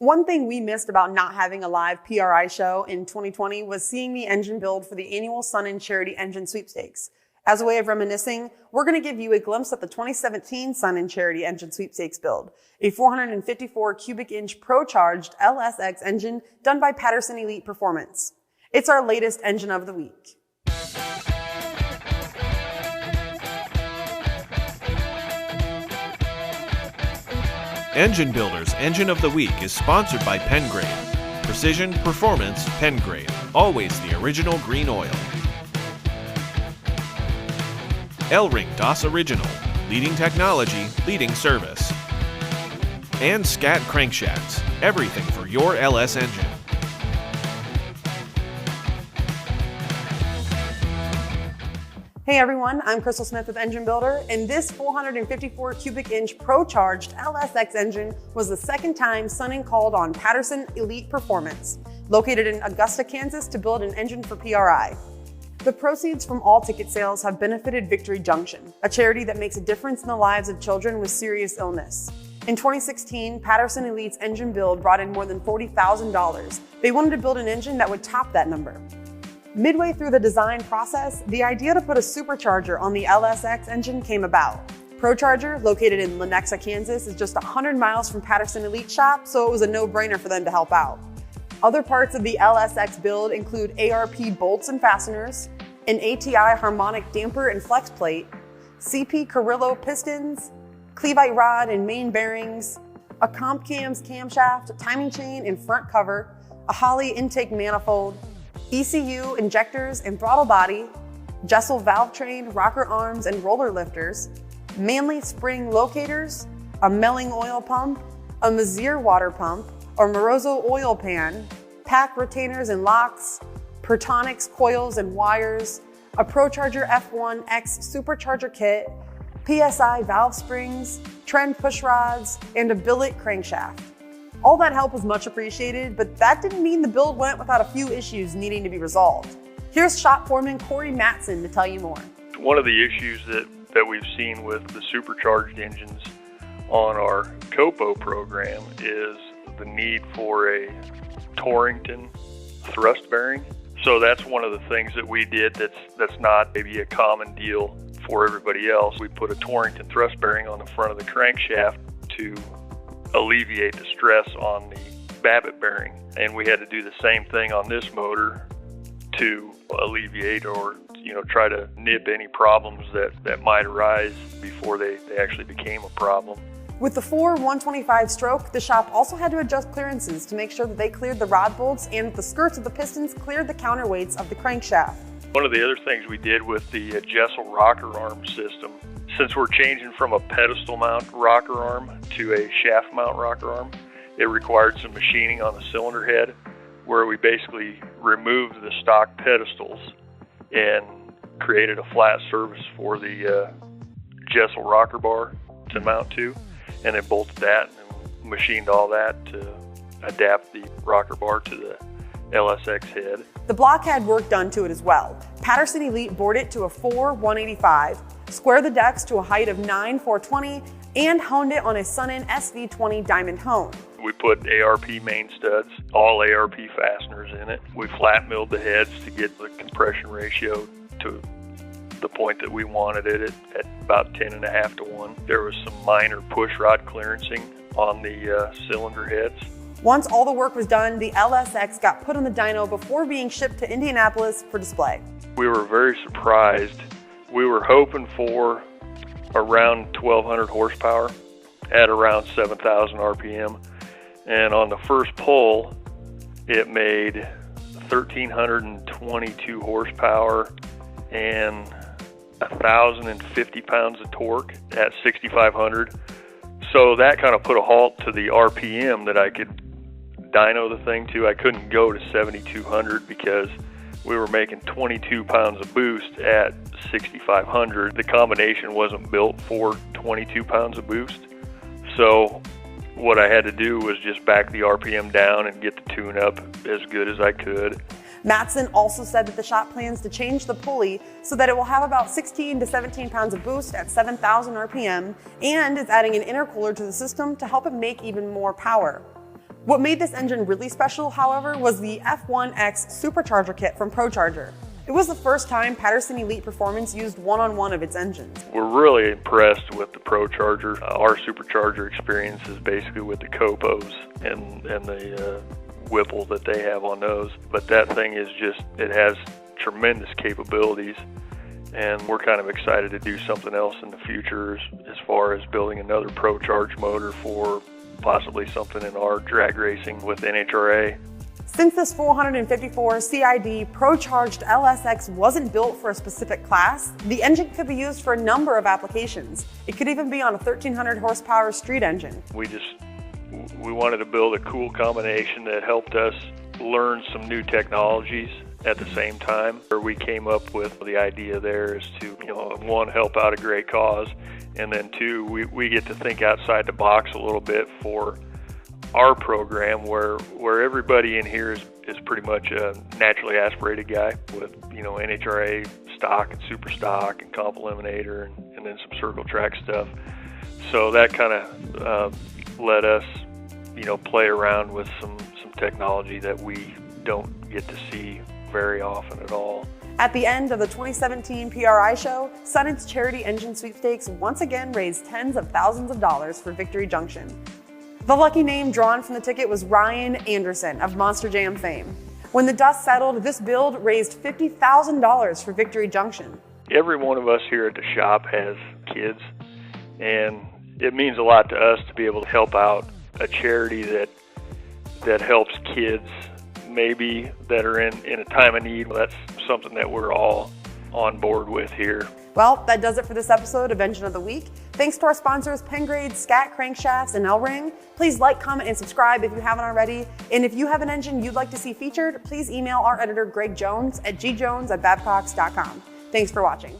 One thing we missed about not having a live PRI show in 2020 was seeing the engine build for the annual Sunnen Charity Engine Sweepstakes. As a way of reminiscing, we're going to give you a glimpse at the 2017 Sunnen Charity Engine Sweepstakes build, a 454 cubic inch ProCharged LSX engine done by Patterson-Elite Performance. It's our latest engine of the week. Engine Builder's Engine of the Week is sponsored by Pengrade. Precision, performance, Pengrade. Always the original green oil. Elring DOS Original. Leading technology, leading service. And Scat Crankshafts. Everything for your LS engine. Hey everyone, I'm Crystal Smith with Engine Builder, and this 454 cubic inch ProCharged LSX engine was the second time Sunnen called on Patterson-Elite Performance, located in Augusta, Kansas, to build an engine for PRI. The proceeds from all ticket sales have benefited Victory Junction, a charity that makes a difference in the lives of children with serious illness. In 2016, Patterson-Elite's engine build brought in more than $40,000. They wanted to build an engine that would top that number. Midway through the design process, the idea to put a supercharger on the LSX engine came about. ProCharger, located in Lenexa, Kansas, is just 100 miles from Patterson-Elite shop, so it was a no-brainer for them to help out. Other parts of the LSX build include ARP bolts and fasteners, an ATI harmonic damper and flex plate, CP Carrillo pistons, Clevite rod and main bearings, a comp cams camshaft, timing chain and front cover, a Holley intake manifold, ECU injectors and throttle body, Jessel valve train, rocker arms and roller lifters, Manley spring locators, a Melling oil pump, a Mazier water pump, or Moroso oil pan, pack retainers and locks, Pertonix coils and wires, a ProCharger F1X supercharger kit, PSI valve springs, trend push rods, and a billet crankshaft. All that help was much appreciated, but that didn't mean the build went without a few issues needing to be resolved. Here's shop foreman Corey Matson to tell you more. One of the issues that we've seen with the supercharged engines on our COPO program is the need for a Torrington thrust bearing. So that's one of the things that we did that's not maybe a common deal for everybody else. We put a Torrington thrust bearing on the front of the crankshaft to alleviate the stress on the Babbitt bearing. And we had to do the same thing on this motor to alleviate or try to nip any problems that might arise before they actually became a problem. With the 125 stroke, the shop also had to adjust clearances to make sure that they cleared the rod bolts and the skirts of the pistons cleared the counterweights of the crankshaft. One of the other things we did with the Jessel rocker arm system, since we're changing from a pedestal mount rocker arm to a shaft mount rocker arm, it required some machining on the cylinder head where we basically removed the stock pedestals and created a flat surface for the Jessel rocker bar to mount to, and then bolted that and machined all that to adapt the rocker bar to the LSX head. The block had work done to it as well. Patterson-Elite bored it to a 4-185, squared the decks to a height of 9-420, and honed it on a Sunnen SV20 diamond hone. We put ARP main studs, all ARP fasteners in it. We flat milled the heads to get the compression ratio to the point that we wanted it at about 10.5 to 1. There was some minor push rod clearancing on the cylinder heads. Once all the work was done, the LSX got put on the dyno before being shipped to Indianapolis for display. We were very surprised. We were hoping for around 1,200 horsepower at around 7,000 RPM. And on the first pull, it made 1,322 horsepower and 1,050 pounds of torque at 6,500. So that kind of put a halt to the RPM that I could dyno the thing to. I couldn't go to 7,200 because we were making 22 pounds of boost at 6,500. The combination wasn't built for 22 pounds of boost. So what I had to do was just back the RPM down and get the tune up as good as I could. Matson also said that the shop plans to change the pulley so that it will have about 16 to 17 pounds of boost at 7,000 RPM and is adding an intercooler to the system to help it make even more power. What made this engine really special, however, was the F1X supercharger kit from ProCharger. It was the first time Patterson-Elite Performance used one-on-one of its engines. We're really impressed with the ProCharger. Our supercharger experience is basically with the Copos and the Whipple that they have on those. But that thing is just, it has tremendous capabilities, and we're kind of excited to do something else in the future as far as building another ProCharge motor for possibly something in our drag racing with NHRA. Since this 454 CID ProCharged LSX wasn't built for a specific class, the engine could be used for a number of applications. It could even be on a 1300 horsepower street engine. We wanted to build a cool combination that helped us learn some new technologies at the same time. We came up with the idea there is to, one, help out a great cause, and then two, we get to think outside the box a little bit for our program where everybody in here is pretty much a naturally aspirated guy with, NHRA stock and super stock and comp eliminator and then some circle track stuff. So that kind of let us, play around with some technology that we don't get to see very often at all. At the end of the 2017 PRI Show, Sunnen's Charity Engine Sweepstakes once again raised tens of thousands of dollars for Victory Junction. The lucky name drawn from the ticket was Ryan Anderson of Monster Jam fame. When the dust settled, this build raised $50,000 for Victory Junction. Every one of us here at the shop has kids, and it means a lot to us to be able to help out a charity that helps kids maybe that are in a time of need. That's something that we're all on board with here. Well, that does it for this episode of Engine of the Week. Thanks to our sponsors, Pengrade, Scat Crankshafts, and Elring. Please like, comment, and subscribe if you haven't already. And if you have an engine you'd like to see featured, please email our editor, Greg Jones, at gjones@babcocks.com. Thanks for watching.